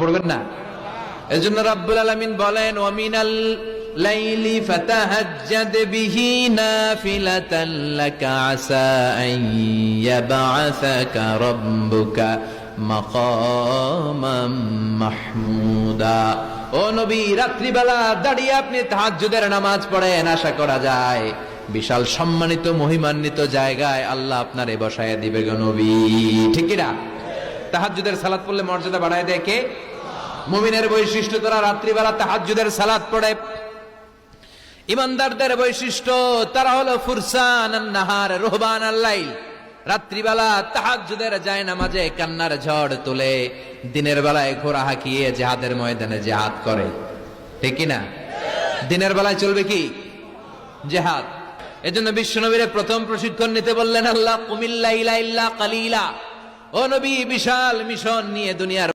পড়বেন না। এজন্য রাব্বুল আলামিন বলেন ওয়ামিনাল লাইলি ফাতাহাজ্জাদ বিহি নাফিলাতান লাকা আসা আন ইয়াবআসাকা রাব্বুকা মাকামাম মাহমুদা। ও নবী, রাত্রিবেলা দাঁড়িয়ে আপনি তাহাজ্জুদের নামাজ পড়েন, আশা করা যায় বিশাল সম্মানিত মহিমান্বিত জায়গায় আল্লাহ আপনারে বসায় দিবে গো নবী। ঠিক কি না? তাহাজ্জুদের সালাত পড়লে মর্যাদা বাড়ায় দেয় কে? মুমিনের বৈশিষ্ট্য, তারা রাত্রিবেলা তাহাজ্জুদের সালাত পড়ে। ইমানদারদের বৈশিষ্ট্য, তারা হলো ফুরসানান নাহার রুহবানাল লাইল। রাত্রিবেলা তাহাজ্জুদের যায় নামাজে কান্নার ঝড় তুলে, দিনের বেলায় ঘোড়া হাঁকিয়ে জিহাদের ময়দানে জিহাদ করে। ঠিক কি না? দিনের বেলায় চলবে কি? জিহাদ। এজন্য বিশ্বনবীর প্রথম প্রশিক্ষণ নিতে বললেন আল্লাহ, কুমিল লাইলা ইল্লা কালিলা। ও নবী, বিশাল মিশন নিয়ে দুনিয়ার